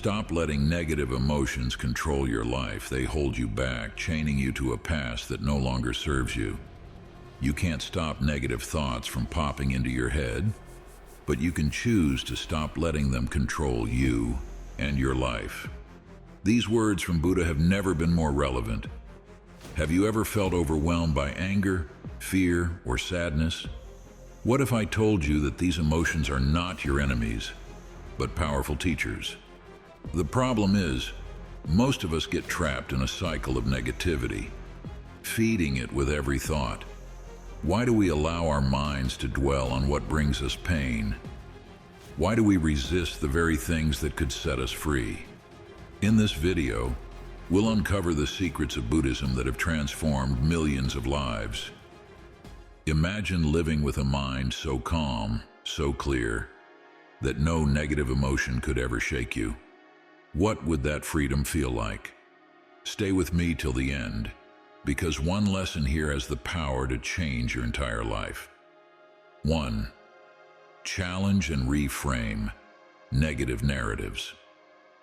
Stop letting negative emotions control your life. They hold you back, chaining you to a past that no longer serves you. You can't stop negative thoughts from popping into your head, but you can choose to stop letting them control you and your life. These words from Buddha have never been more relevant. Have you ever felt overwhelmed by anger, fear, or sadness? What if I told you that these emotions are not your enemies, but powerful teachers? The problem is, most of us get trapped in a cycle of negativity, feeding it with every thought. Why do we allow our minds to dwell on what brings us pain? Why do we resist the very things that could set us free? In this video, we'll uncover the secrets of Buddhism that have transformed millions of lives. Imagine living with a mind so calm, so clear, that no negative emotion could ever shake you. What would that freedom feel like? Stay with me till the end, because one lesson here has the power to change your entire life. 1. Challenge and reframe negative narratives.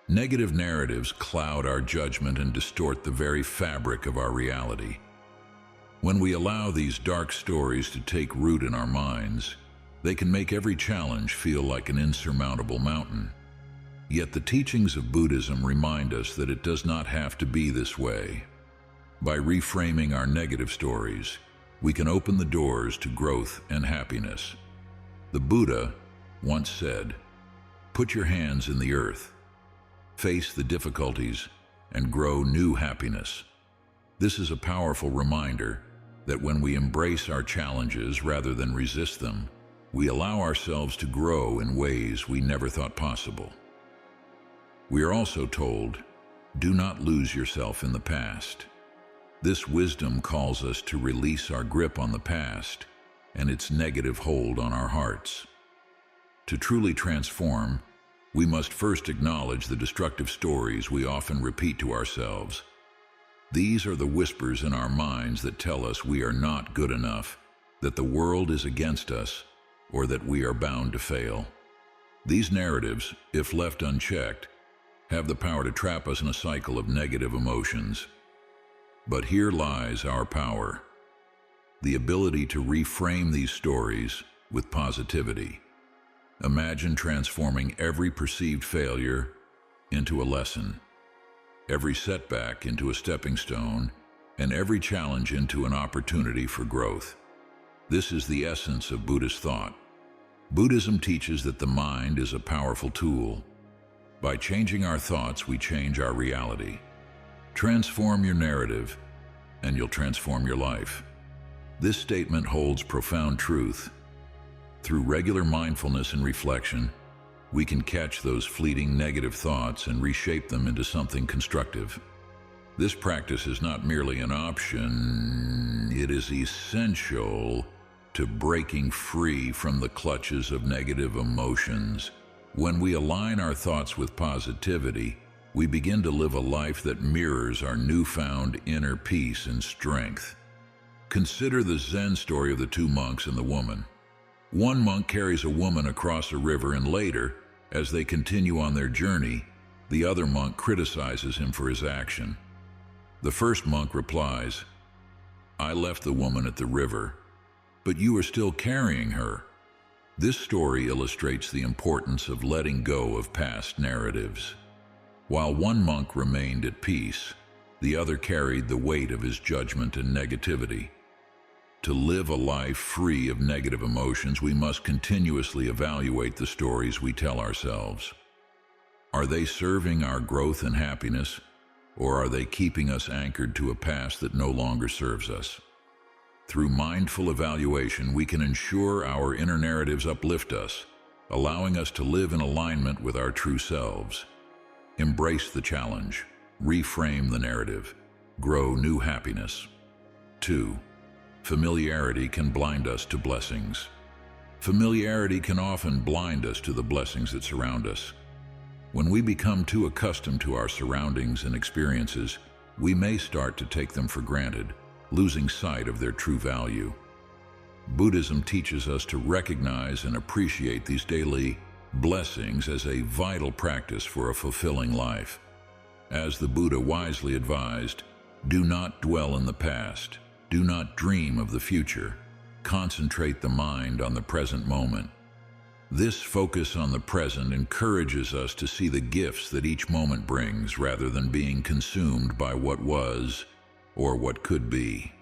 Negative narratives cloud our judgment and distort the very fabric of our reality. When we allow these dark stories to take root in our minds, they can make every challenge feel like an insurmountable mountain. Yet the teachings of Buddhism remind us that it does not have to be this way. By reframing our negative stories, we can open the doors to growth and happiness. The Buddha once said, "Put your hands in the earth, face the difficulties, and grow new happiness." This is a powerful reminder that when we embrace our challenges rather than resist them, we allow ourselves to grow in ways we never thought possible. We are also told, do not lose yourself in the past. This wisdom calls us to release our grip on the past and its negative hold on our hearts. To truly transform, we must first acknowledge the destructive stories we often repeat to ourselves. These are the whispers in our minds that tell us we are not good enough, that the world is against us, or that we are bound to fail. These narratives, if left unchecked, have the power to trap us in a cycle of negative emotions. But here lies our power, the ability to reframe these stories with positivity. Imagine transforming every perceived failure into a lesson, every setback into a stepping stone, and every challenge into an opportunity for growth. This is the essence of Buddhist thought. Buddhism teaches that the mind is a powerful tool. By changing our thoughts, we change our reality. Transform your narrative, and you'll transform your life. This statement holds profound truth. Through regular mindfulness and reflection, we can catch those fleeting negative thoughts and reshape them into something constructive. This practice is not merely an option, it is essential to breaking free from the clutches of negative emotions. When we align our thoughts with positivity, we begin to live a life that mirrors our newfound inner peace and strength. Consider the Zen story of the two monks and the woman. One monk carries a woman across a river, and later, as they continue on their journey, the other monk criticizes him for his action. The first monk replies, "I left the woman at the river, but you are still carrying her." This story illustrates the importance of letting go of past narratives. While one monk remained at peace, the other carried the weight of his judgment and negativity. To live a life free of negative emotions, we must continuously evaluate the stories we tell ourselves. Are they serving our growth and happiness, or are they keeping us anchored to a past that no longer serves us? Through mindful evaluation, we can ensure our inner narratives uplift us, allowing us to live in alignment with our true selves. Embrace the challenge, reframe the narrative, grow new happiness. 2. Familiarity can blind us to blessings. Familiarity can often blind us to the blessings that surround us. When we become too accustomed to our surroundings and experiences, we may start to take them for granted, losing sight of their true value. Buddhism teaches us to recognize and appreciate these daily blessings as a vital practice for a fulfilling life. As the Buddha wisely advised, do not dwell in the past, do not dream of the future, concentrate the mind on the present moment. This focus on the present encourages us to see the gifts that each moment brings rather than being consumed by what was or what could be.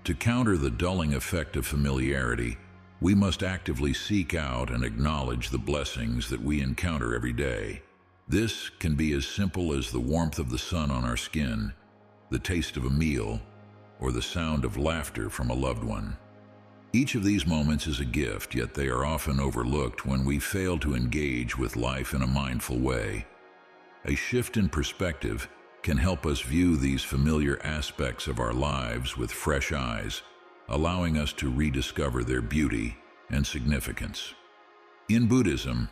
To counter the dulling effect of familiarity, we must actively seek out and acknowledge the blessings that we encounter every day. This can be as simple as the warmth of the sun on our skin, the taste of a meal, or the sound of laughter from a loved one. Each of these moments is a gift, yet they are often overlooked when we fail to engage with life in a mindful way. A shift in perspective can help us view these familiar aspects of our lives with fresh eyes, allowing us to rediscover their beauty and significance. In Buddhism,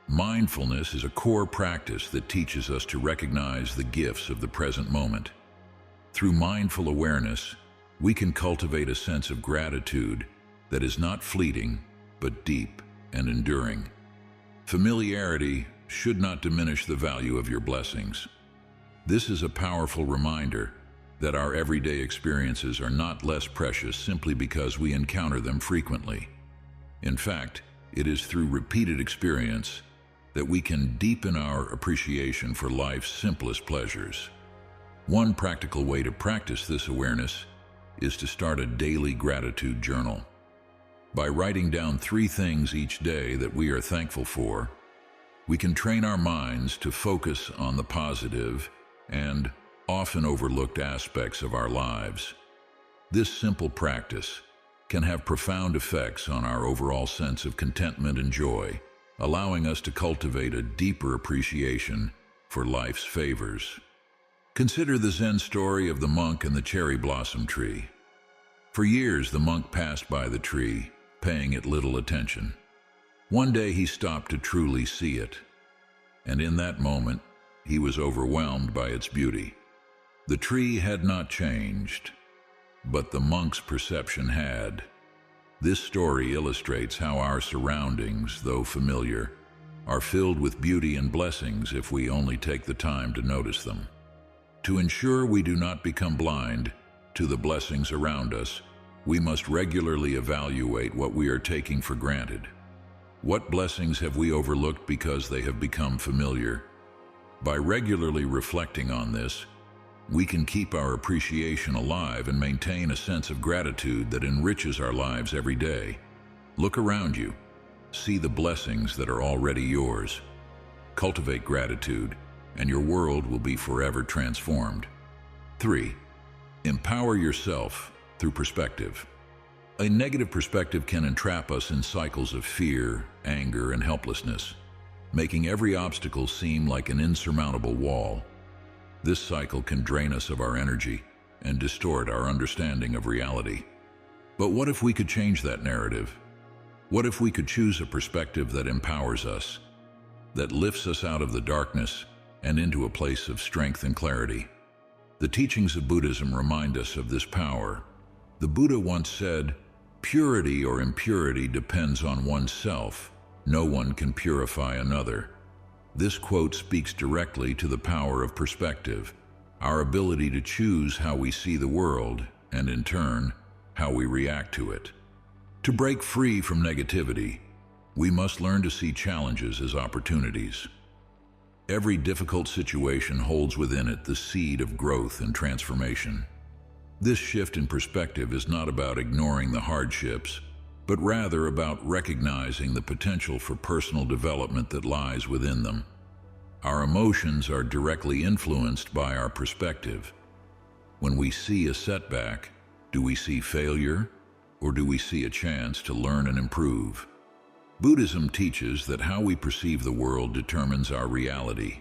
mindfulness is a core practice that teaches us to recognize the gifts of the present moment. Through mindful awareness, we can cultivate a sense of gratitude that is not fleeting, but deep and enduring. Familiarity should not diminish the value of your blessings. This is a powerful reminder that our everyday experiences are not less precious simply because we encounter them frequently. In fact, it is through repeated experience that we can deepen our appreciation for life's simplest pleasures. One practical way to practice this awareness is to start a daily gratitude journal. By writing down 3 things each day that we are thankful for, we can train our minds to focus on the positive and often overlooked aspects of our lives. This simple practice can have profound effects on our overall sense of contentment and joy, allowing us to cultivate a deeper appreciation for life's favors. Consider the Zen story of the monk and the cherry blossom tree. For years, the monk passed by the tree, paying it little attention. One day he stopped to truly see it, and in that moment, he was overwhelmed by its beauty. The tree had not changed, but the monk's perception had. This story illustrates how our surroundings, though familiar, are filled with beauty and blessings if we only take the time to notice them. To ensure we do not become blind to the blessings around us, we must regularly evaluate what we are taking for granted. What blessings have we overlooked because they have become familiar? By regularly reflecting on this, we can keep our appreciation alive and maintain a sense of gratitude that enriches our lives every day. Look around you. See the blessings that are already yours. Cultivate gratitude, and your world will be forever transformed. 3. Empower yourself through perspective. A negative perspective can entrap us in cycles of fear, anger, and helplessness, making every obstacle seem like an insurmountable wall. This cycle can drain us of our energy and distort our understanding of reality. But what if we could change that narrative? What if we could choose a perspective that empowers us, that lifts us out of the darkness and into a place of strength and clarity? The teachings of Buddhism remind us of this power. The Buddha once said, "Purity or impurity depends on oneself. No one can purify another." This quote speaks directly to the power of perspective, our ability to choose how we see the world, and in turn, how we react to it. To break free from negativity, we must learn to see challenges as opportunities. Every difficult situation holds within it the seed of growth and transformation. This shift in perspective is not about ignoring the hardships, but rather about recognizing the potential for personal development that lies within them. Our emotions are directly influenced by our perspective. When we see a setback, do we see failure, or do we see a chance to learn and improve? Buddhism teaches that how we perceive the world determines our reality.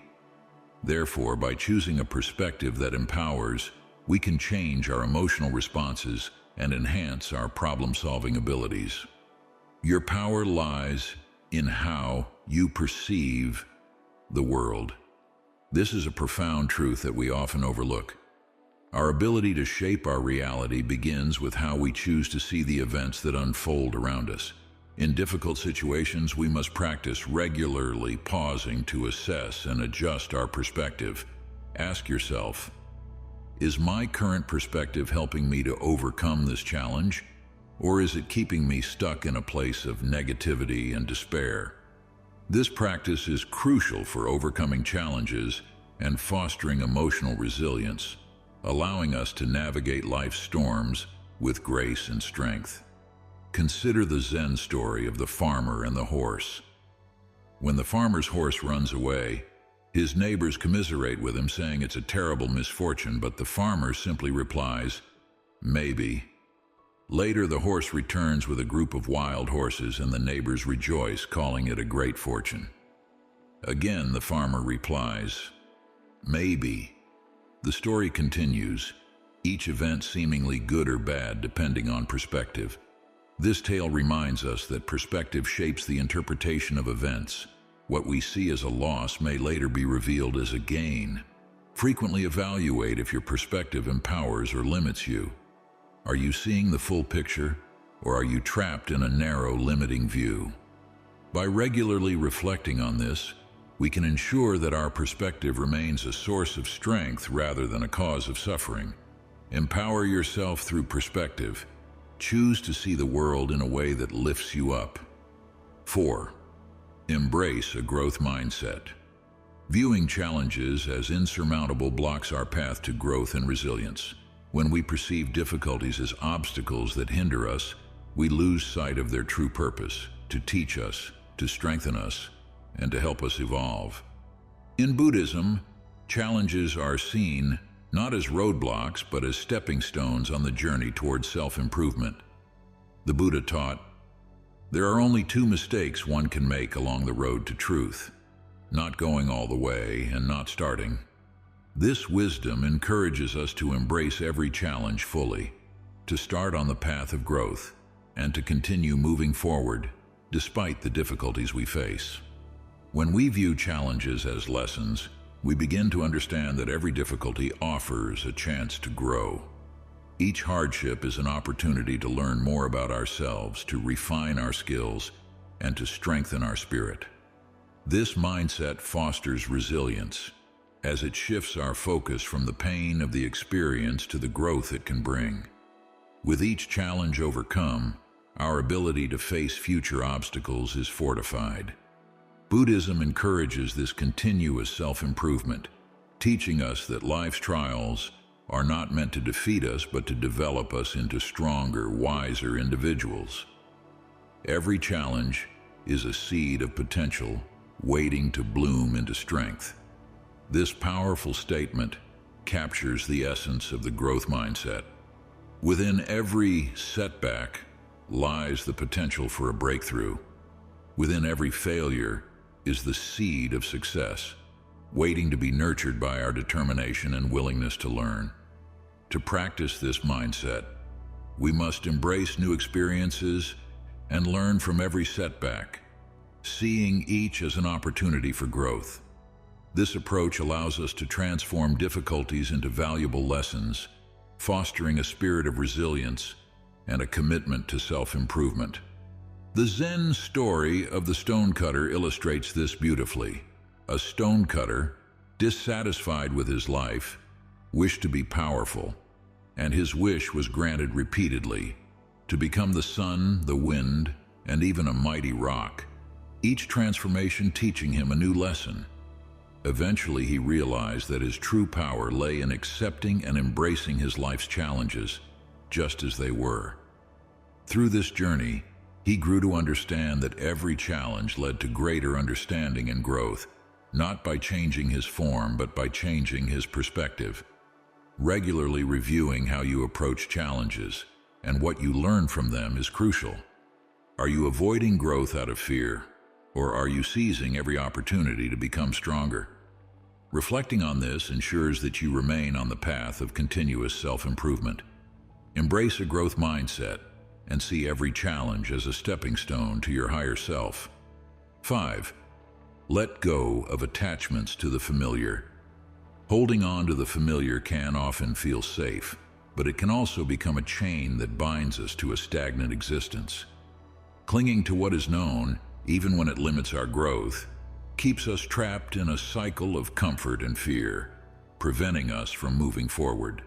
Therefore, by choosing a perspective that empowers, we can change our emotional responses and enhance our problem-solving abilities. Your power lies in how you perceive the world. This is a profound truth that we often overlook. Our ability to shape our reality begins with how we choose to see the events that unfold around us. In difficult situations, we must practice regularly pausing to assess and adjust our perspective. Ask yourself, is my current perspective helping me to overcome this challenge, or is it keeping me stuck in a place of negativity and despair? This practice is crucial for overcoming challenges and fostering emotional resilience, allowing us to navigate life's storms with grace and strength. Consider the Zen story of the farmer and the horse. When the farmer's horse runs away, his neighbors commiserate with him, saying it's a terrible misfortune, but the farmer simply replies, "Maybe." Later, the horse returns with a group of wild horses, and the neighbors rejoice, calling it a great fortune. Again, the farmer replies, "Maybe." The story continues, each event seemingly good or bad depending on perspective. This tale reminds us that perspective shapes the interpretation of events. What we see as a loss may later be revealed as a gain. Frequently evaluate if your perspective empowers or limits you. Are you seeing the full picture, or are you trapped in a narrow, limiting view? By regularly reflecting on this, we can ensure that our perspective remains a source of strength rather than a cause of suffering. Empower yourself through perspective. Choose to see the world in a way that lifts you up. 4. Embrace a growth mindset. Viewing challenges as insurmountable blocks our path to growth and resilience. When we perceive difficulties as obstacles that hinder us, we lose sight of their true purpose, to teach us, to strengthen us, and to help us evolve. In Buddhism, challenges are seen not as roadblocks, but as stepping stones on the journey towards self-improvement. The Buddha taught, there are only two mistakes one can make along the road to truth: not going all the way and not starting. This wisdom encourages us to embrace every challenge fully, to start on the path of growth, and to continue moving forward despite the difficulties we face. When we view challenges as lessons, we begin to understand that every difficulty offers a chance to grow. Each hardship is an opportunity to learn more about ourselves, to refine our skills, and to strengthen our spirit. This mindset fosters resilience, as it shifts our focus from the pain of the experience to the growth it can bring. With each challenge overcome, our ability to face future obstacles is fortified. Buddhism encourages this continuous self-improvement, teaching us that life's trials are not meant to defeat us, but to develop us into stronger, wiser individuals. Every challenge is a seed of potential waiting to bloom into strength. This powerful statement captures the essence of the growth mindset. Within every setback lies the potential for a breakthrough. Within every failure is the seed of success, waiting to be nurtured by our determination and willingness to learn. To practice this mindset, we must embrace new experiences and learn from every setback, seeing each as an opportunity for growth. This approach allows us to transform difficulties into valuable lessons, fostering a spirit of resilience and a commitment to self-improvement. The Zen story of the stonecutter illustrates this beautifully. A stonecutter, dissatisfied with his life, wished to be powerful, and his wish was granted repeatedly, to become the sun, the wind, and even a mighty rock, each transformation teaching him a new lesson. Eventually, he realized that his true power lay in accepting and embracing his life's challenges, just as they were. Through this journey, he grew to understand that every challenge led to greater understanding and growth, not by changing his form, but by changing his perspective. Regularly reviewing how you approach challenges and what you learn from them is crucial. Are you avoiding growth out of fear, or are you seizing every opportunity to become stronger? Reflecting on this ensures that you remain on the path of continuous self-improvement. Embrace a growth mindset and see every challenge as a stepping stone to your higher self. 5. Let go of attachments to the familiar. Holding on to the familiar can often feel safe, but it can also become a chain that binds us to a stagnant existence. Clinging to what is known, even when it limits our growth, keeps us trapped in a cycle of comfort and fear, preventing us from moving forward.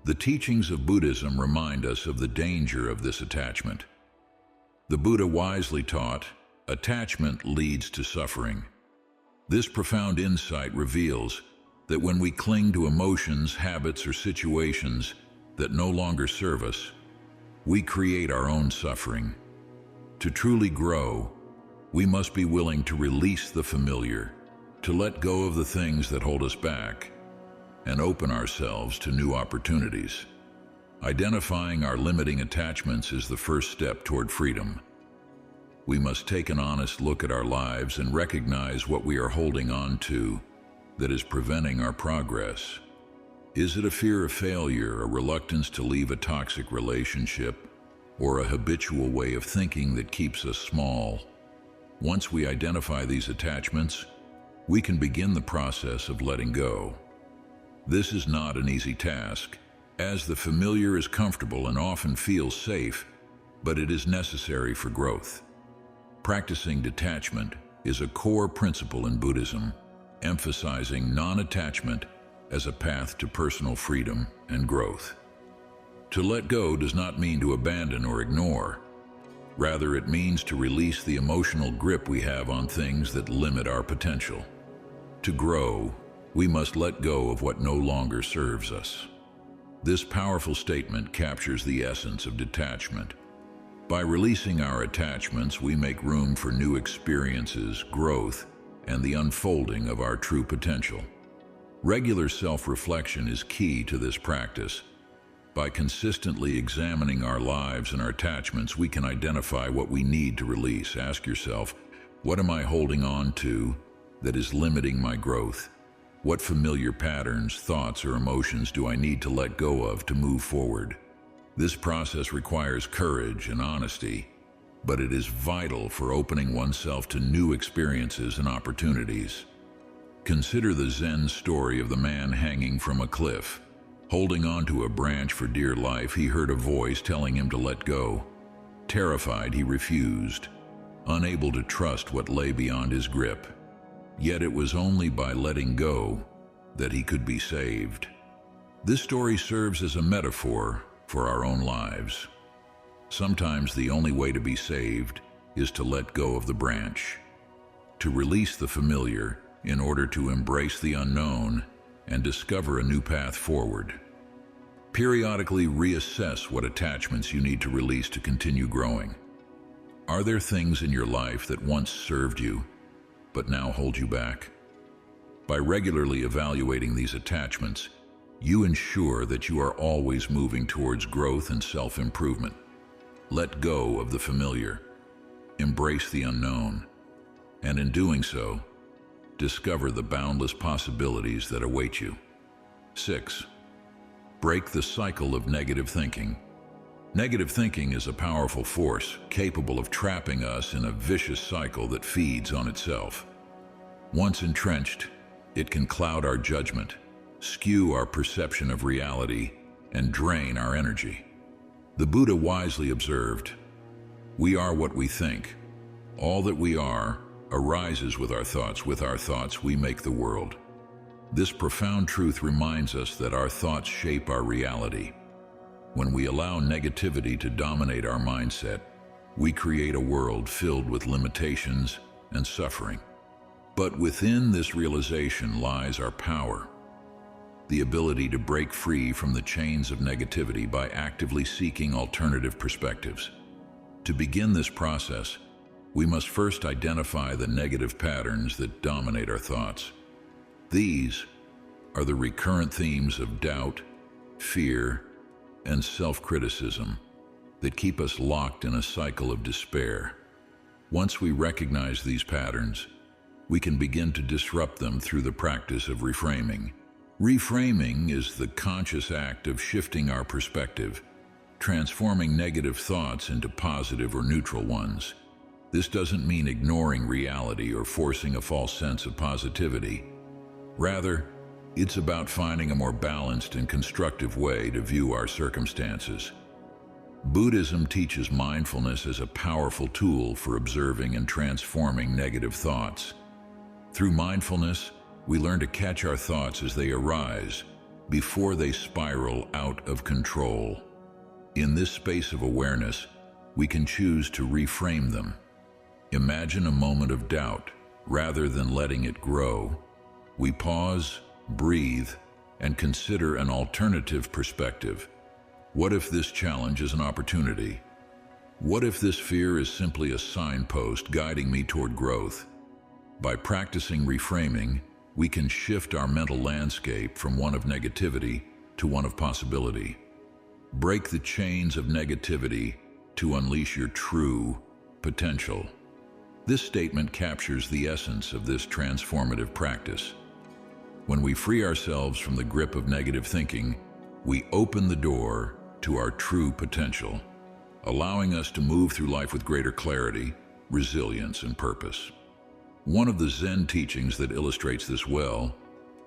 The teachings of Buddhism remind us of the danger of this attachment. The Buddha wisely taught, attachment leads to suffering. This profound insight reveals that when we cling to emotions, habits, or situations that no longer serve us, we create our own suffering. To truly grow, we must be willing to release the familiar, to let go of the things that hold us back, and open ourselves to new opportunities. Identifying our limiting attachments is the first step toward freedom. We must take an honest look at our lives and recognize what we are holding on to that is preventing our progress. Is it a fear of failure, a reluctance to leave a toxic relationship, or a habitual way of thinking that keeps us small? Once we identify these attachments, we can begin the process of letting go. This is not an easy task, as the familiar is comfortable and often feels safe, but it is necessary for growth. Practicing detachment is a core principle in Buddhism, emphasizing non-attachment as a path to personal freedom and growth. To let go does not mean to abandon or ignore. Rather, it means to release the emotional grip we have on things that limit our potential. To grow, we must let go of what no longer serves us. This powerful statement captures the essence of detachment. By releasing our attachments, we make room for new experiences, growth, and the unfolding of our true potential. Regular self-reflection is key to this practice. By consistently examining our lives and our attachments, we can identify what we need to release. Ask yourself, what am I holding on to that is limiting my growth? What familiar patterns, thoughts, or emotions do I need to let go of to move forward? This process requires courage and honesty, but it is vital for opening oneself to new experiences and opportunities. Consider the Zen story of the man hanging from a cliff. Holding onto a branch for dear life, he heard a voice telling him to let go. Terrified, he refused, unable to trust what lay beyond his grip. Yet it was only by letting go that he could be saved. This story serves as a metaphor for our own lives. Sometimes the only way to be saved is to let go of the branch, to release the familiar in order to embrace the unknown and discover a new path forward. Periodically reassess what attachments you need to release to continue growing. Are there things in your life that once served you, but now hold you back? By regularly evaluating these attachments, you ensure that you are always moving towards growth and self-improvement. Let go of the familiar, embrace the unknown, and in doing so, discover the boundless possibilities that await you. 6. Break the cycle of negative thinking. Negative thinking is a powerful force capable of trapping us in a vicious cycle that feeds on itself. Once entrenched, it can cloud our judgment, skew our perception of reality, and drain our energy. The Buddha wisely observed, "We are what we think. All that we are arises with our thoughts. With our thoughts, we make the world." This profound truth reminds us that our thoughts shape our reality. When we allow negativity to dominate our mindset, we create a world filled with limitations and suffering. But within this realization lies our power, the ability to break free from the chains of negativity by actively seeking alternative perspectives. To begin this process, we must first identify the negative patterns that dominate our thoughts. These are the recurrent themes of doubt, fear, and self-criticism that keep us locked in a cycle of despair. Once we recognize these patterns, we can begin to disrupt them through the practice of reframing. Reframing is the conscious act of shifting our perspective, transforming negative thoughts into positive or neutral ones. This doesn't mean ignoring reality or forcing a false sense of positivity. Rather, it's about finding a more balanced and constructive way to view our circumstances. Buddhism teaches mindfulness as a powerful tool for observing and transforming negative thoughts. Through mindfulness, we learn to catch our thoughts as they arise, before they spiral out of control. In this space of awareness, we can choose to reframe them. Imagine a moment of doubt. Rather than letting it grow, we pause, breathe, and consider an alternative perspective. What if this challenge is an opportunity? What if this fear is simply a signpost guiding me toward growth? By practicing reframing, we can shift our mental landscape from one of negativity to one of possibility. Break the chains of negativity to unleash your true potential. This statement captures the essence of this transformative practice. When we free ourselves from the grip of negative thinking, we open the door to our true potential, allowing us to move through life with greater clarity, resilience, and purpose. One of the Zen teachings that illustrates this well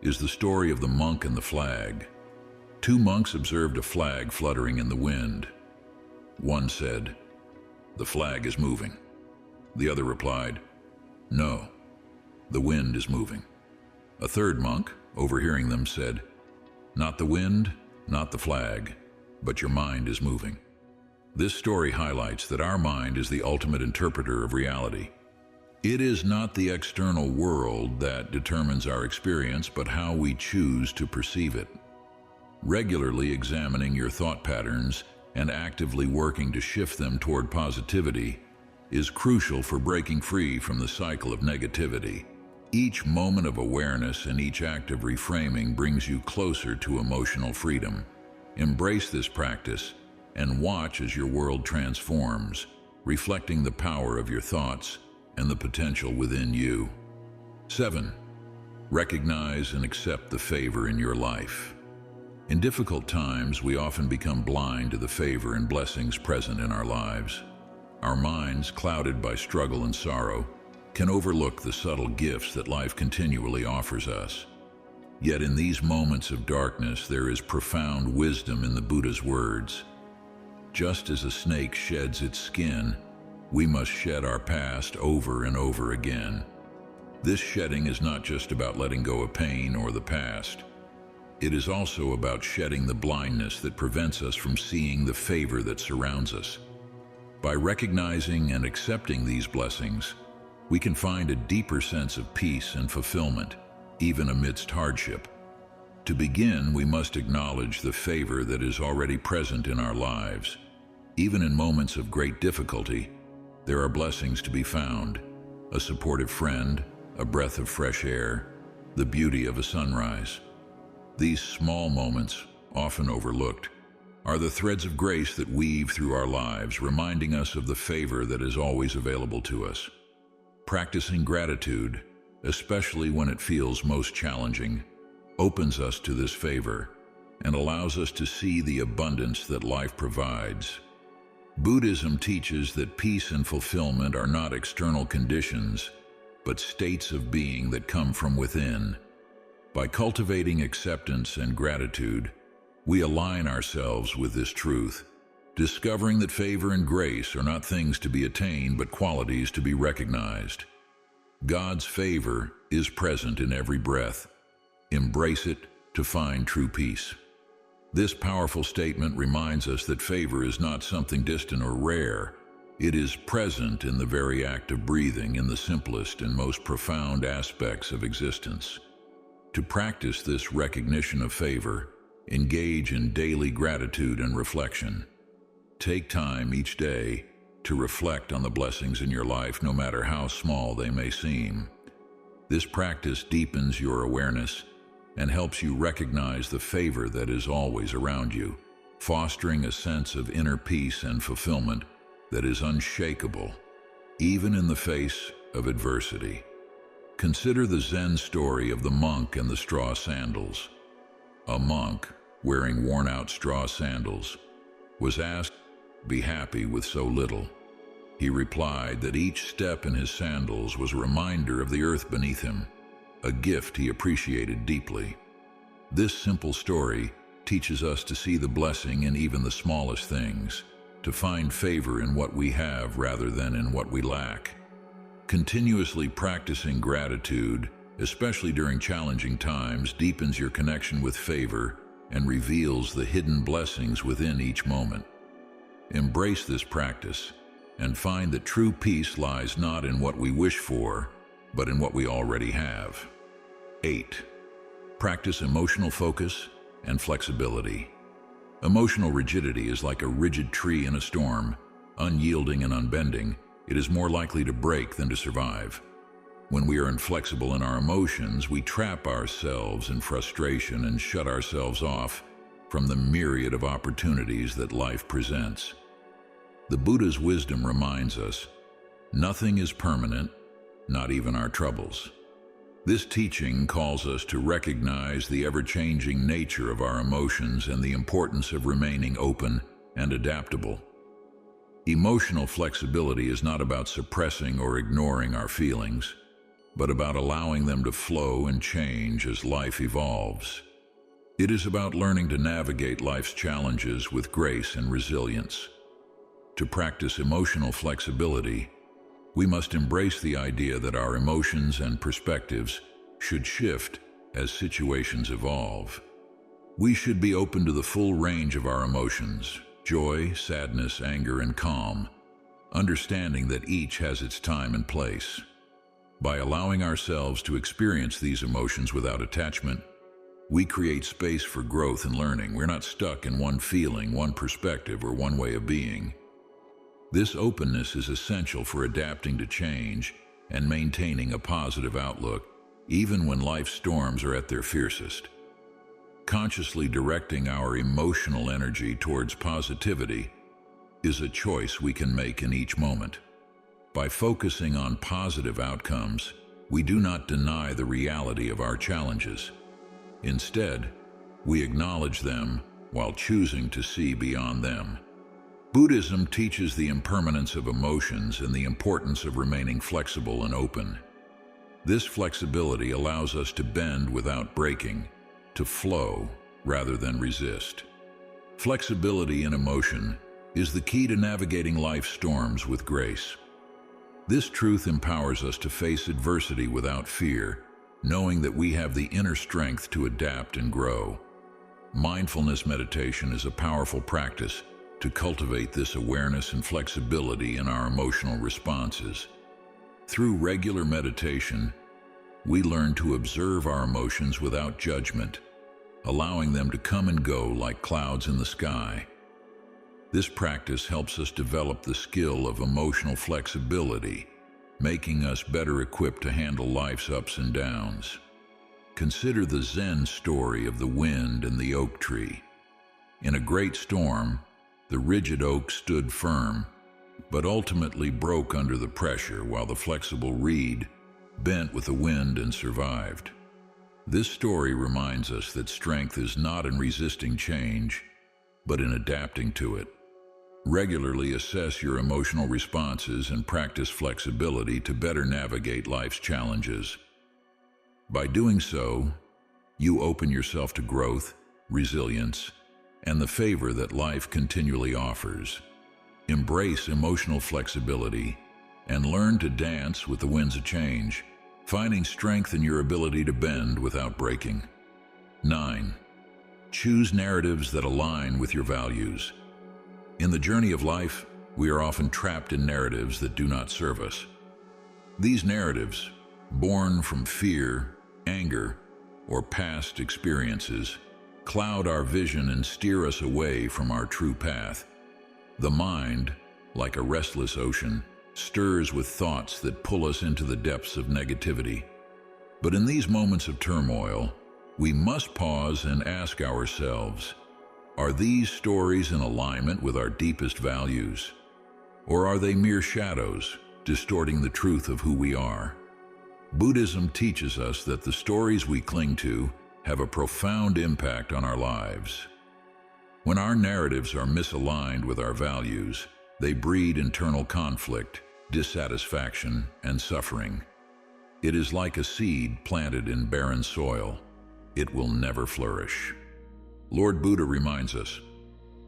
is the story of the monk and the flag. Two monks observed a flag fluttering in the wind. One said, "The flag is moving." The other replied, "No, the wind is moving." A third monk, overhearing them, said, "Not the wind, not the flag, but your mind is moving." This story highlights that our mind is the ultimate interpreter of reality. It is not the external world that determines our experience, but how we choose to perceive it. Regularly examining your thought patterns and actively working to shift them toward positivity is crucial for breaking free from the cycle of negativity. Each moment of awareness and each act of reframing brings you closer to emotional freedom. Embrace this practice and watch as your world transforms, reflecting the power of your thoughts and the potential within you. 7. Recognize and accept the favor in your life. In difficult times, we often become blind to the favor and blessings present in our lives. Our minds, clouded by struggle and sorrow, can overlook the subtle gifts that life continually offers us. Yet in these moments of darkness, there is profound wisdom in the Buddha's words. Just as a snake sheds its skin, we must shed our past over and over again. This shedding is not just about letting go of pain or the past. It is also about shedding the blindness that prevents us from seeing the favor that surrounds us. By recognizing and accepting these blessings, we can find a deeper sense of peace and fulfillment, even amidst hardship. To begin, we must acknowledge the favor that is already present in our lives. Even in moments of great difficulty, there are blessings to be found: a supportive friend, a breath of fresh air, the beauty of a sunrise. These small moments, often overlooked, are the threads of grace that weave through our lives, reminding us of the favor that is always available to us. Practicing gratitude, especially when it feels most challenging, opens us to this favor and allows us to see the abundance that life provides. Buddhism teaches that peace and fulfillment are not external conditions, but states of being that come from within. By cultivating acceptance and gratitude, we align ourselves with this truth, discovering that favor and grace are not things to be attained, but qualities to be recognized. God's favor is present in every breath. Embrace it to find true peace. This powerful statement reminds us that favor is not something distant or rare. It is present in the very act of breathing, in the simplest and most profound aspects of existence. To practice this recognition of favor, engage in daily gratitude and reflection. Take time each day to reflect on the blessings in your life, no matter how small they may seem. This practice deepens your awareness and helps you recognize the favor that is always around you, fostering a sense of inner peace and fulfillment that is unshakable, even in the face of adversity. Consider the Zen story of the monk and the straw sandals. A monk, wearing worn-out straw sandals, was asked to be happy with so little. He replied that each step in his sandals was a reminder of the earth beneath him, a gift he appreciated deeply. This simple story teaches us to see the blessing in even the smallest things, to find favor in what we have rather than in what we lack. Continuously practicing gratitude, especially during challenging times, deepens your connection with favor and reveals the hidden blessings within each moment. Embrace this practice and find that true peace lies not in what we wish for, but in what we already have. 8. Practice emotional focus and flexibility. Emotional rigidity is like a rigid tree in a storm, unyielding and unbending. It is more likely to break than to survive. When we are inflexible in our emotions, we trap ourselves in frustration and shut ourselves off from the myriad of opportunities that life presents. The Buddha's wisdom reminds us, nothing is permanent, not even our troubles. This teaching calls us to recognize the ever-changing nature of our emotions and the importance of remaining open and adaptable. Emotional flexibility is not about suppressing or ignoring our feelings, but about allowing them to flow and change as life evolves. It is about learning to navigate life's challenges with grace and resilience. To practice emotional flexibility, we must embrace the idea that our emotions and perspectives should shift as situations evolve. We should be open to the full range of our emotions: joy, sadness, anger, and calm, understanding that each has its time and place. By allowing ourselves to experience these emotions without attachment, we create space for growth and learning. We're not stuck in one feeling, one perspective, or one way of being. This openness is essential for adapting to change and maintaining a positive outlook, even when life's storms are at their fiercest. Consciously directing our emotional energy towards positivity is a choice we can make in each moment. By focusing on positive outcomes, we do not deny the reality of our challenges. Instead, we acknowledge them while choosing to see beyond them. Buddhism teaches the impermanence of emotions and the importance of remaining flexible and open. This flexibility allows us to bend without breaking, to flow rather than resist. Flexibility in emotion is the key to navigating life's storms with grace. This truth empowers us to face adversity without fear, knowing that we have the inner strength to adapt and grow. Mindfulness meditation is a powerful practice to cultivate this awareness and flexibility in our emotional responses. Through regular meditation, we learn to observe our emotions without judgment, allowing them to come and go like clouds in the sky. This practice helps us develop the skill of emotional flexibility, making us better equipped to handle life's ups and downs. Consider the Zen story of the wind and the oak tree. In a great storm, the rigid oak stood firm, but ultimately broke under the pressure, while the flexible reed bent with the wind and survived. This story reminds us that strength is not in resisting change, but in adapting to it. Regularly assess your emotional responses and practice flexibility to better navigate life's challenges. By doing so, you open yourself to growth, resilience, and the favor that life continually offers. Embrace emotional flexibility and learn to dance with the winds of change, finding strength in your ability to bend without breaking. 9. Choose narratives that align with your values. In the journey of life, we are often trapped in narratives that do not serve us. These narratives, born from fear, anger, or past experiences, cloud our vision and steer us away from our true path. The mind, like a restless ocean, stirs with thoughts that pull us into the depths of negativity. But in these moments of turmoil, we must pause and ask ourselves, are these stories in alignment with our deepest values? Or are they mere shadows, distorting the truth of who we are? Buddhism teaches us that the stories we cling to have a profound impact on our lives. When our narratives are misaligned with our values, they breed internal conflict, dissatisfaction, and suffering. It is like a seed planted in barren soil. It will never flourish. Lord Buddha reminds us,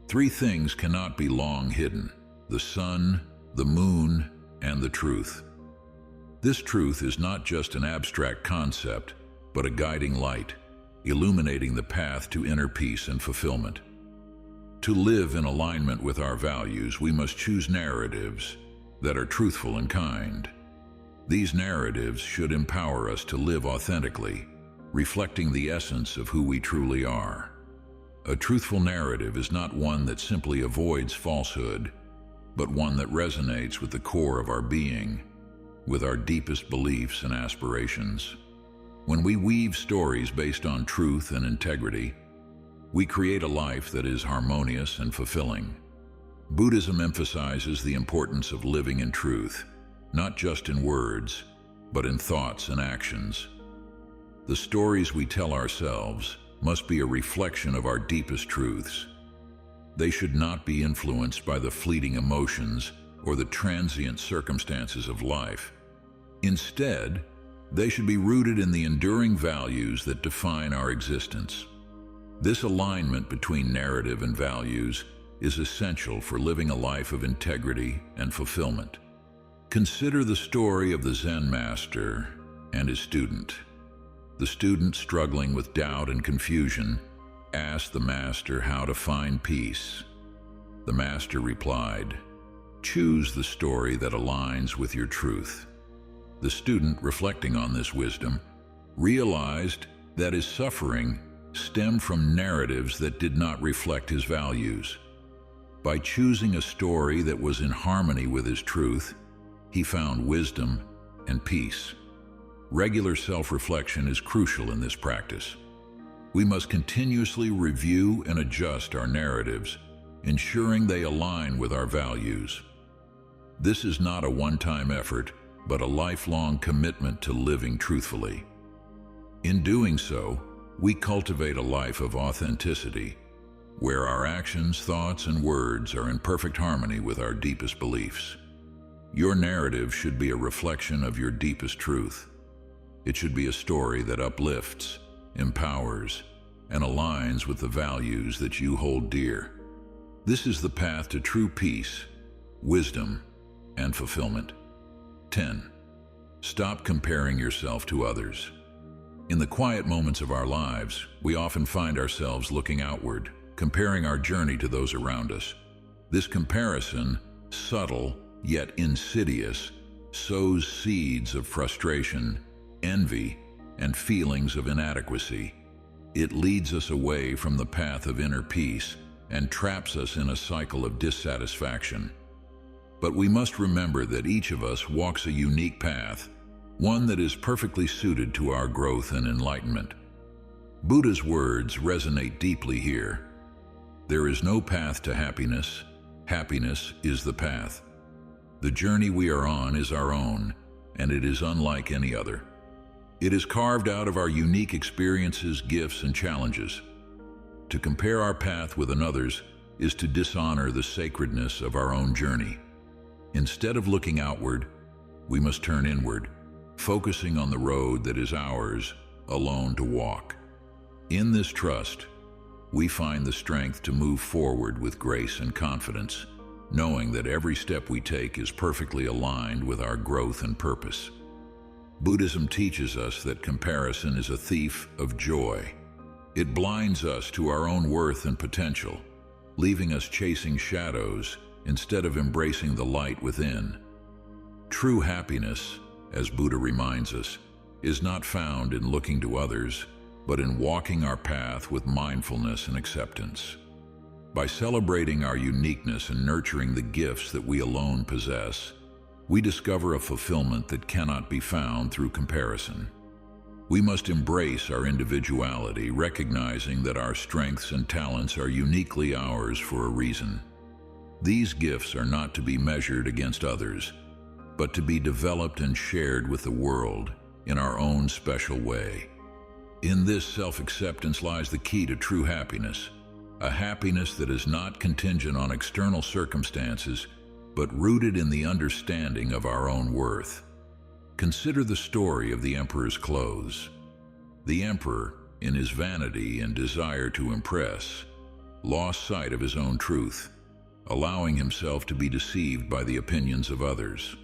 Three things cannot be long hidden: the sun, the moon, and the truth. This truth is not just an abstract concept, but a guiding light, illuminating the path to inner peace and fulfillment. To live in alignment with our values, we must choose narratives that are truthful and kind. These narratives should empower us to live authentically, reflecting the essence of who we truly are. A truthful narrative is not one that simply avoids falsehood, but one that resonates with the core of our being, with our deepest beliefs and aspirations. When we weave stories based on truth and integrity, we create a life that is harmonious and fulfilling. Buddhism emphasizes the importance of living in truth, not just in words, but in thoughts and actions. The stories we tell ourselves must be a reflection of our deepest truths. They should not be influenced by the fleeting emotions or the transient circumstances of life. Instead, they should be rooted in the enduring values that define our existence. This alignment between narrative and values is essential for living a life of integrity and fulfillment. Consider the story of the Zen master and his student. The student, struggling with doubt and confusion, asked the master how to find peace. The master replied, "Choose the story that aligns with your truth." The student, reflecting on this wisdom, realized that his suffering stemmed from narratives that did not reflect his values. By choosing a story that was in harmony with his truth, he found wisdom and peace. Regular self-reflection is crucial in this practice. We must continuously review and adjust our narratives, ensuring they align with our values. This is not a one-time effort, but a lifelong commitment to living truthfully. In doing so, we cultivate a life of authenticity, where our actions, thoughts, and words are in perfect harmony with our deepest beliefs. Your narrative should be a reflection of your deepest truth. It should be a story that uplifts, empowers, and aligns with the values that you hold dear. This is the path to true peace, wisdom, and fulfillment. 10. Stop comparing yourself to others. In the quiet moments of our lives, we often find ourselves looking outward, comparing our journey to those around us. This comparison, subtle yet insidious, sows seeds of frustration, envy, and feelings of inadequacy. It leads us away from the path of inner peace and traps us in a cycle of dissatisfaction. But we must remember that each of us walks a unique path, one that is perfectly suited to our growth and enlightenment. Buddha's words resonate deeply here. There is no path to happiness. Happiness is the path. The journey we are on is our own, and it is unlike any other. It is carved out of our unique experiences, gifts, and challenges. To compare our path with another's is to dishonor the sacredness of our own journey. Instead of looking outward, we must turn inward, focusing on the road that is ours alone to walk. In this trust, we find the strength to move forward with grace and confidence, knowing that every step we take is perfectly aligned with our growth and purpose. Buddhism teaches us that comparison is a thief of joy. It blinds us to our own worth and potential, leaving us chasing shadows instead of embracing the light within. True happiness, as Buddha reminds us, is not found in looking to others, but in walking our path with mindfulness and acceptance. By celebrating our uniqueness and nurturing the gifts that we alone possess, we discover a fulfillment that cannot be found through comparison. We must embrace our individuality, recognizing that our strengths and talents are uniquely ours for a reason. These gifts are not to be measured against others, but to be developed and shared with the world in our own special way. In this self-acceptance lies the key to true happiness, a happiness that is not contingent on external circumstances, but rooted in the understanding of our own worth. Consider the story of the emperor's clothes. The emperor, in his vanity and desire to impress, lost sight of his own truth, allowing himself to be deceived by the opinions of others.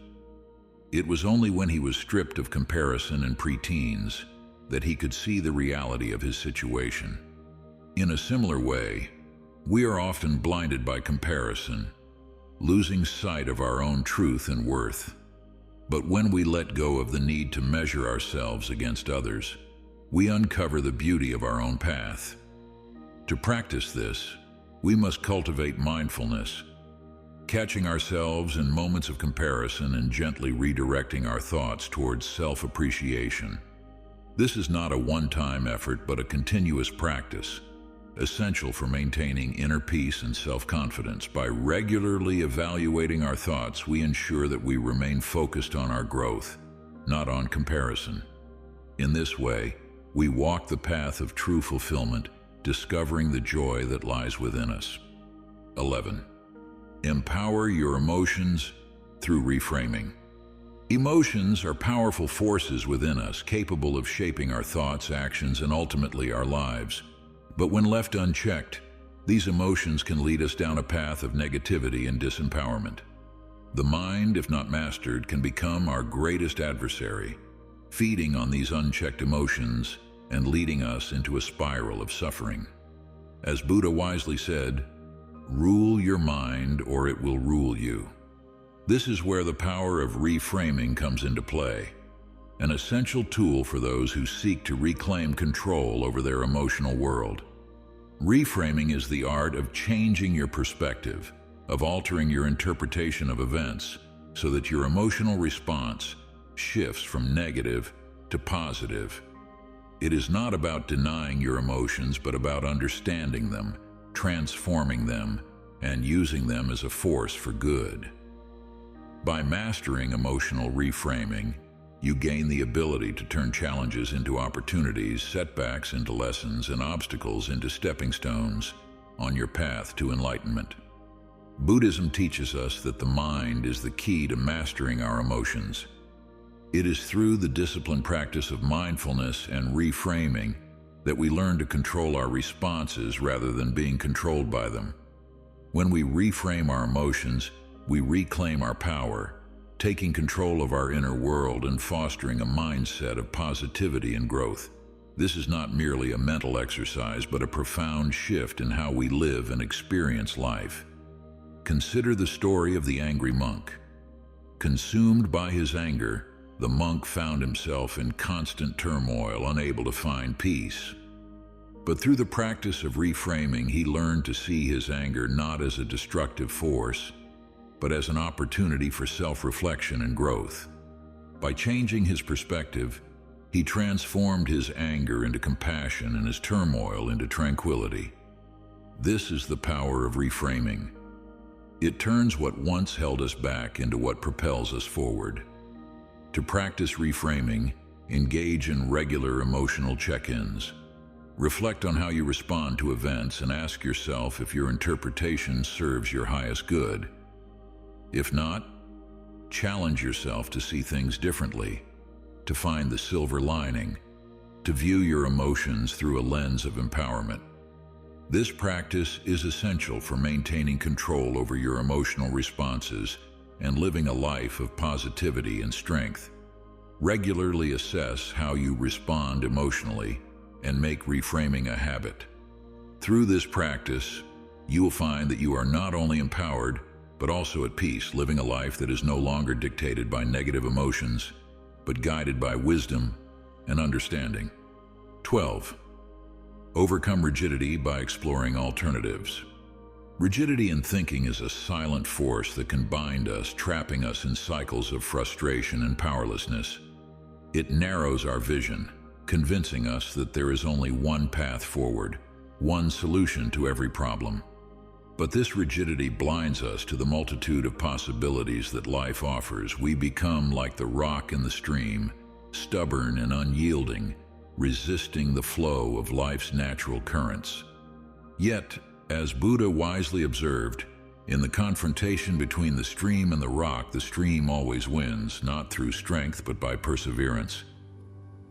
It was only when he was stripped of comparison in preteens that he could see the reality of his situation. In a similar way, we are often blinded by comparison, losing sight of our own truth and worth. But when we let go of the need to measure ourselves against others, we uncover the beauty of our own path. To practice this, we must cultivate mindfulness, catching ourselves in moments of comparison and gently redirecting our thoughts towards self-appreciation. This is not a one-time effort, but a continuous practice, essential for maintaining inner peace and self-confidence. By regularly evaluating our thoughts, we ensure that we remain focused on our growth, not on comparison. In this way, we walk the path of true fulfillment, discovering the joy that lies within us. 11. Empower your emotions through reframing. Emotions are powerful forces within us, capable of shaping our thoughts, actions, and ultimately our lives. But when left unchecked, these emotions can lead us down a path of negativity and disempowerment. The mind, if not mastered, can become our greatest adversary, feeding on these unchecked emotions and leading us into a spiral of suffering. As Buddha wisely said, "Rule your mind or it will rule you." This is where the power of reframing comes into play, an essential tool for those who seek to reclaim control over their emotional world. Reframing is the art of changing your perspective, of altering your interpretation of events so that your emotional response shifts from negative to positive. It is not about denying your emotions, but about understanding them, transforming them, and using them as a force for good. By mastering emotional reframing, you gain the ability to turn challenges into opportunities, setbacks into lessons, and obstacles into stepping stones on your path to enlightenment. Buddhism teaches us that the mind is the key to mastering our emotions. It is through the disciplined practice of mindfulness and reframing that we learn to control our responses rather than being controlled by them. When we reframe our emotions, we reclaim our power, taking control of our inner world and fostering a mindset of positivity and growth. This is not merely a mental exercise, but a profound shift in how we live and experience life. Consider the story of the angry monk. Consumed by his anger, the monk found himself in constant turmoil, unable to find peace. But through the practice of reframing, he learned to see his anger not as a destructive force, but as an opportunity for self-reflection and growth. By changing his perspective, he transformed his anger into compassion and his turmoil into tranquility. This is the power of reframing. It turns what once held us back into what propels us forward. To practice reframing, engage in regular emotional check-ins. Reflect on how you respond to events and ask yourself if your interpretation serves your highest good. If not, challenge yourself to see things differently, to find the silver lining, to view your emotions through a lens of empowerment. This practice is essential for maintaining control over your emotional responses and living a life of positivity and strength. Regularly assess how you respond emotionally and make reframing a habit. Through this practice, you will find that you are not only empowered, but also at peace, living a life that is no longer dictated by negative emotions, but guided by wisdom and understanding. 12. Overcome rigidity by exploring alternatives. Rigidity in thinking is a silent force that can bind us, trapping us in cycles of frustration and powerlessness. It narrows our vision, convincing us that there is only one path forward, one solution to every problem. But this rigidity blinds us to the multitude of possibilities that life offers. We become like the rock in the stream, stubborn and unyielding, resisting the flow of life's natural currents. Yet, as Buddha wisely observed, in the confrontation between the stream and the rock, the stream always wins, not through strength but by perseverance.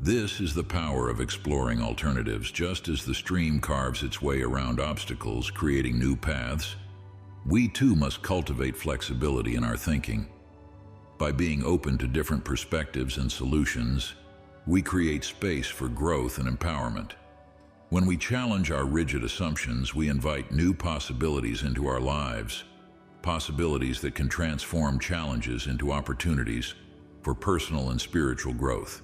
This is the power of exploring alternatives. Just as the stream carves its way around obstacles, creating new paths, we too must cultivate flexibility in our thinking. By being open to different perspectives and solutions, we create space for growth and empowerment. When we challenge our rigid assumptions, we invite new possibilities into our lives, possibilities that can transform challenges into opportunities for personal and spiritual growth.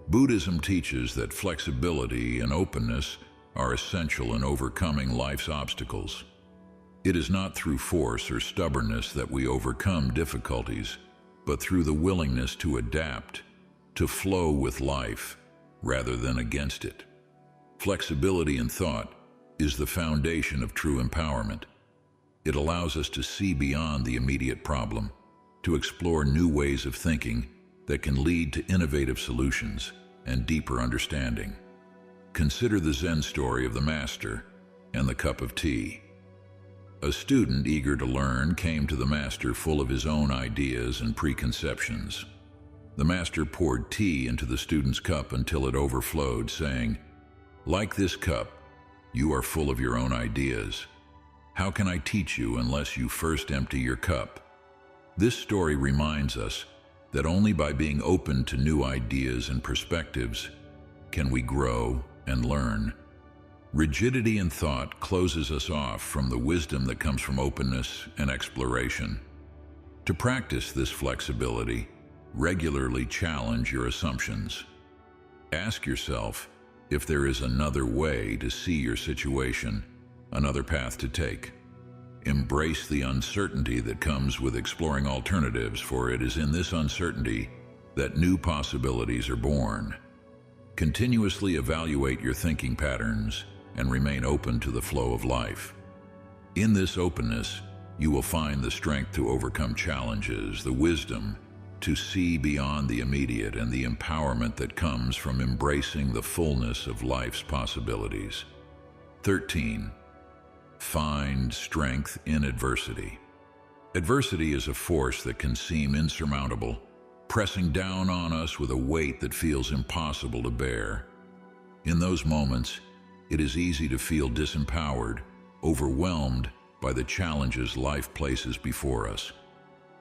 Buddhism teaches that flexibility and openness are essential in overcoming life's obstacles. It is not through force or stubbornness that we overcome difficulties, but through the willingness to adapt, to flow with life rather than against it. Flexibility in thought is the foundation of true empowerment. It allows us to see beyond the immediate problem, to explore new ways of thinking that can lead to innovative solutions and deeper understanding. Consider the Zen story of the master and the cup of tea. A student eager to learn came to the master full of his own ideas and preconceptions. The master poured tea into the student's cup until it overflowed, saying, "Like this cup, you are full of your own ideas. How can I teach you unless you first empty your cup?" This story reminds us that only by being open to new ideas and perspectives can we grow and learn. Rigidity in thought closes us off from the wisdom that comes from openness and exploration. To practice this flexibility, regularly challenge your assumptions. Ask yourself if there is another way to see your situation, another path to take. Embrace the uncertainty that comes with exploring alternatives, for it is in this uncertainty that new possibilities are born. Continuously evaluate your thinking patterns and remain open to the flow of life. In this openness, you will find the strength to overcome challenges, the wisdom to see beyond the immediate, and the empowerment that comes from embracing the fullness of life's possibilities. 13. Find strength in adversity. Adversity is a force that can seem insurmountable, pressing down on us with a weight that feels impossible to bear. In those moments, it is easy to feel disempowered, overwhelmed by the challenges life places before us.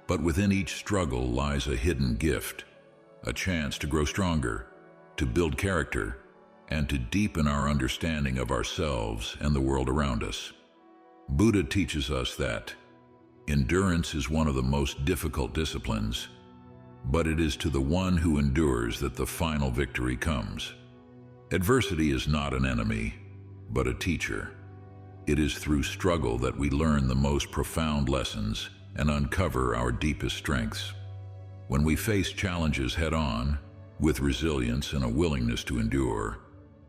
But within each struggle lies a hidden gift, a chance to grow stronger, to build character, and to deepen our understanding of ourselves and the world around us. Buddha teaches us that endurance is one of the most difficult disciplines, but it is to the one who endures that the final victory comes. Adversity is not an enemy, but a teacher. It is through struggle that we learn the most profound lessons and uncover our deepest strengths. When we face challenges head-on, with resilience and a willingness to endure,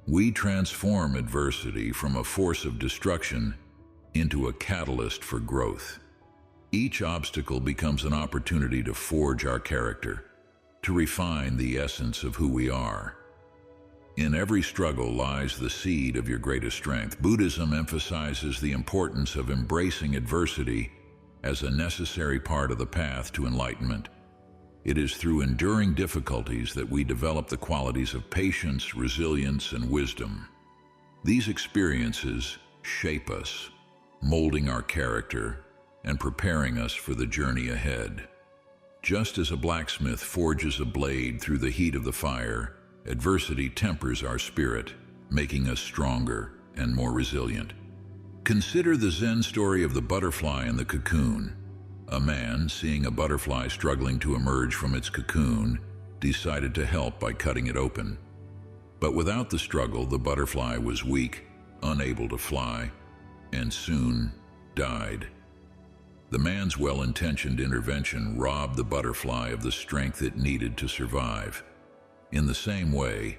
we transform adversity from a force of destruction into a catalyst for growth. Each obstacle becomes an opportunity to forge our character, to refine the essence of who we are. In every struggle lies the seed of your greatest strength. Buddhism emphasizes the importance of embracing adversity as a necessary part of the path to enlightenment. It is through enduring difficulties that we develop the qualities of patience, resilience, and wisdom. These experiences shape us, molding our character and preparing us for the journey ahead. Just as a blacksmith forges a blade through the heat of the fire, adversity tempers our spirit, making us stronger and more resilient. Consider the Zen story of the butterfly and the cocoon. A man, seeing a butterfly struggling to emerge from its cocoon, decided to help by cutting it open. But without the struggle, the butterfly was weak, unable to fly, and soon died. The man's well-intentioned intervention robbed the butterfly of the strength it needed to survive. In the same way,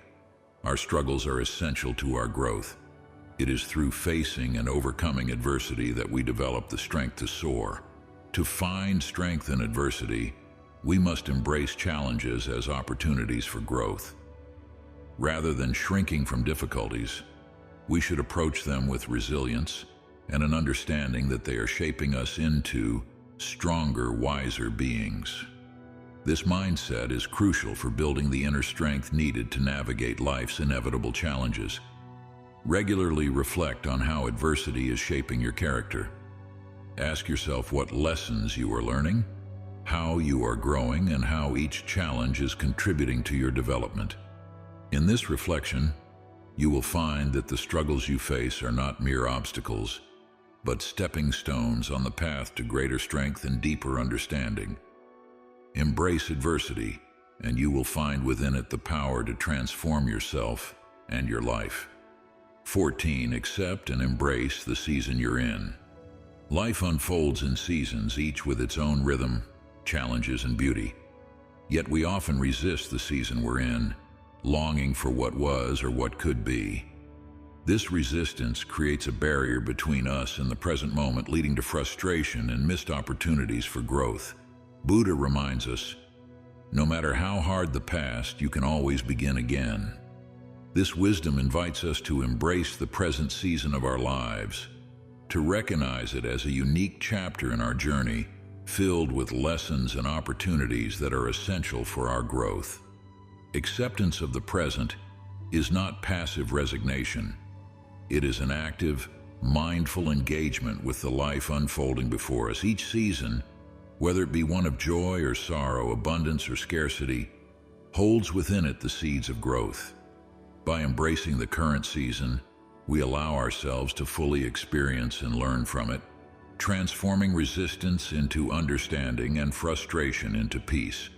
our struggles are essential to our growth. It is through facing and overcoming adversity that we develop the strength to soar. To find strength in adversity, we must embrace challenges as opportunities for growth. Rather than shrinking from difficulties, we should approach them with resilience and an understanding that they are shaping us into stronger, wiser beings. This mindset is crucial for building the inner strength needed to navigate life's inevitable challenges. Regularly reflect on how adversity is shaping your character. Ask yourself what lessons you are learning, how you are growing, and how each challenge is contributing to your development. In this reflection, you will find that the struggles you face are not mere obstacles, but stepping stones on the path to greater strength and deeper understanding. Embrace adversity, and you will find within it the power to transform yourself and your life. 14. Accept and embrace the season you're in. Life unfolds in seasons, each with its own rhythm, challenges, and beauty. Yet we often resist the season we're in, longing for what was or what could be. This resistance creates a barrier between us and the present moment, leading to frustration and missed opportunities for growth. Buddha reminds us, no matter how hard the past, you can always begin again. This wisdom invites us to embrace the present season of our lives, to recognize it as a unique chapter in our journey, filled with lessons and opportunities that are essential for our growth. Acceptance of the present is not passive resignation. It is an active, mindful engagement with the life unfolding before us. Each season, whether it be one of joy or sorrow, abundance or scarcity, holds within it the seeds of growth. By embracing the current season, we allow ourselves to fully experience and learn from it, transforming resistance into understanding and frustration into peace.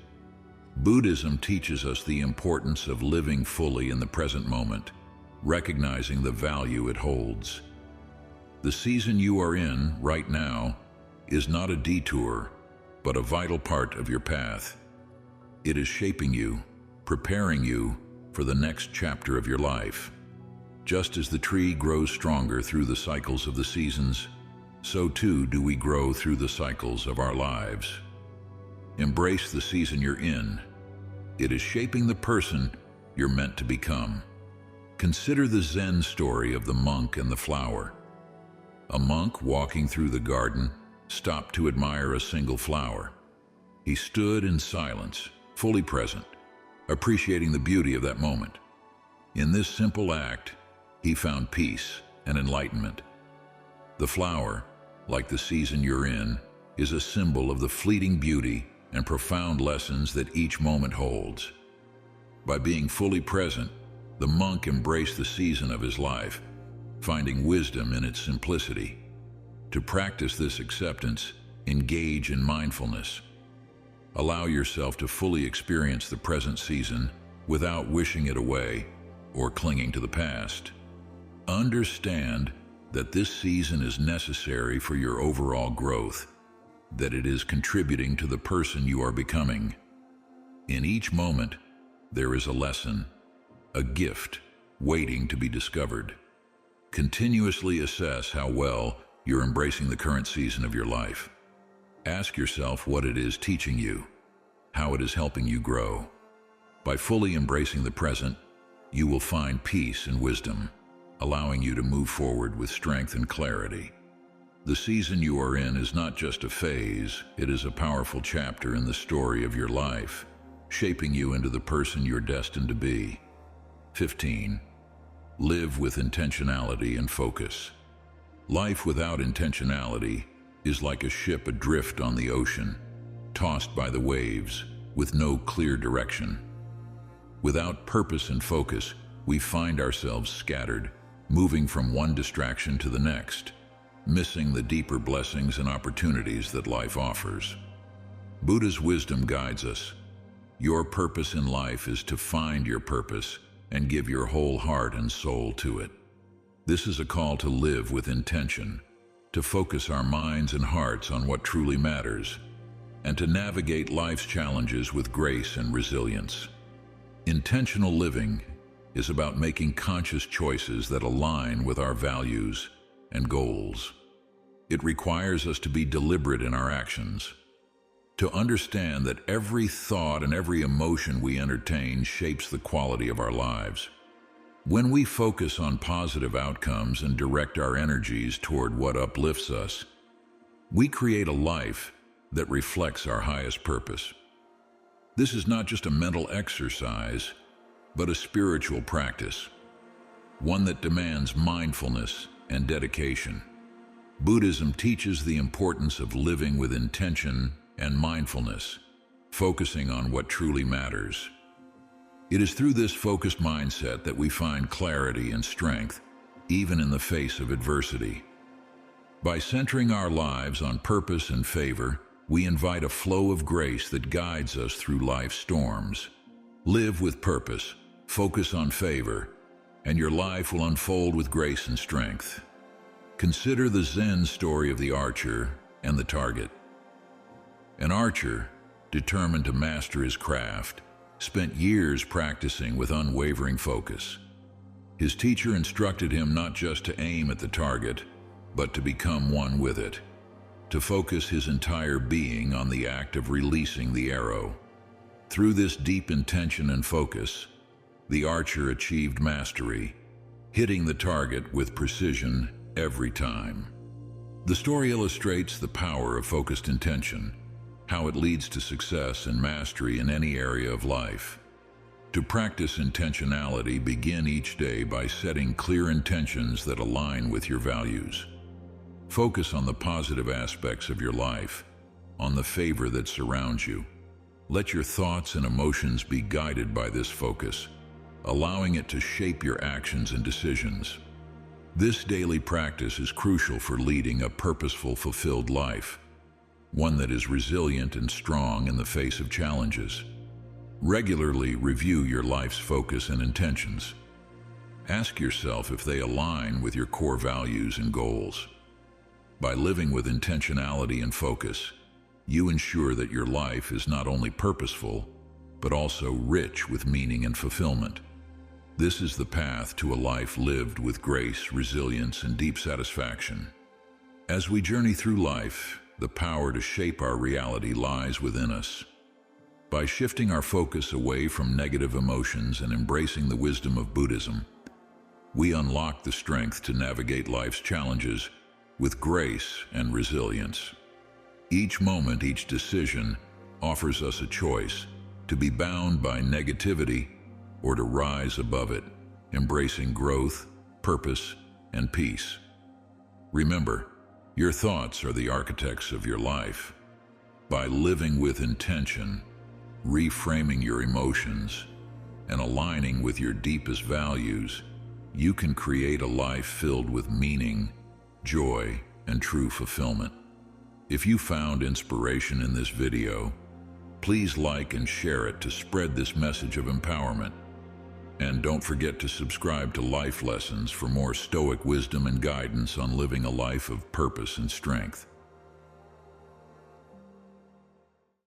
Buddhism teaches us the importance of living fully in the present moment, recognizing the value it holds. The season you are in right now is not a detour, but a vital part of your path. It is shaping you, preparing you for the next chapter of your life. Just as the tree grows stronger through the cycles of the seasons, so too do we grow through the cycles of our lives. Embrace the season you're in. It is shaping the person you're meant to become. Consider the Zen story of the monk and the flower. A monk walking through the garden stopped to admire a single flower. He stood in silence, fully present, appreciating the beauty of that moment. In this simple act, he found peace and enlightenment. The flower, like the season you're in, is a symbol of the fleeting beauty and profound lessons that each moment holds. By being fully present, the monk embraced the season of his life, finding wisdom in its simplicity. To practice this acceptance, engage in mindfulness. Allow yourself to fully experience the present season without wishing it away or clinging to the past. Understand that this season is necessary for your overall growth, that it is contributing to the person you are becoming. In each moment, there is a lesson, a gift waiting to be discovered. Continuously assess how well you're embracing the current season of your life. Ask yourself what it is teaching you, how it is helping you grow. By fully embracing the present, you will find peace and wisdom, allowing you to move forward with strength and clarity. The season you are in is not just a phase, it is a powerful chapter in the story of your life, shaping you into the person you're destined to be. 15. Live with intentionality and focus. Life without intentionality is like a ship adrift on the ocean, tossed by the waves, with no clear direction. Without purpose and focus, we find ourselves scattered, moving from one distraction to the next, missing the deeper blessings and opportunities that life offers. Buddha's wisdom guides us. Your purpose in life is to find your purpose and give your whole heart and soul to it. This is a call to live with intention, to focus our minds and hearts on what truly matters, and to navigate life's challenges with grace and resilience. Intentional living is about making conscious choices that align with our values and goals. It requires us to be deliberate in our actions, to understand that every thought and every emotion we entertain shapes the quality of our lives. When we focus on positive outcomes and direct our energies toward what uplifts us, we create a life that reflects our highest purpose. This is not just a mental exercise, but a spiritual practice, one that demands mindfulness and dedication. Buddhism teaches the importance of living with intention and mindfulness, focusing on what truly matters. It is through this focused mindset that we find clarity and strength, even in the face of adversity. By centering our lives on purpose and favor, we invite a flow of grace that guides us through life's storms. Live with purpose, focus on favor, and your life will unfold with grace and strength. Consider the Zen story of the archer and the target. An archer, determined to master his craft, spent years practicing with unwavering focus. His teacher instructed him not just to aim at the target, but to become one with it, to focus his entire being on the act of releasing the arrow. Through this deep intention and focus, the archer achieved mastery, hitting the target with precision every time. The story illustrates the power of focused intention, how it leads to success and mastery in any area of life. To practice intentionality, begin each day by setting clear intentions that align with your values. Focus on the positive aspects of your life, on the favor that surrounds you. Let your thoughts and emotions be guided by this focus, allowing it to shape your actions and decisions. This daily practice is crucial for leading a purposeful, fulfilled life, one that is resilient and strong in the face of challenges. Regularly review your life's focus and intentions. Ask yourself if they align with your core values and goals. By living with intentionality and focus, you ensure that your life is not only purposeful, but also rich with meaning and fulfillment. This is the path to a life lived with grace, resilience, and deep satisfaction. As we journey through life, the power to shape our reality lies within us. By shifting our focus away from negative emotions and embracing the wisdom of Buddhism, we unlock the strength to navigate life's challenges with grace and resilience. Each moment, each decision offers us a choice to be bound by negativity or to rise above it, embracing growth, purpose, and peace. Remember, your thoughts are the architects of your life. By living with intention, reframing your emotions, and aligning with your deepest values, you can create a life filled with meaning, joy, and true fulfillment. If you found inspiration in this video, please like and share it to spread this message of empowerment. And don't forget to subscribe to Life Lessons for more Stoic wisdom and guidance on living a life of purpose and strength.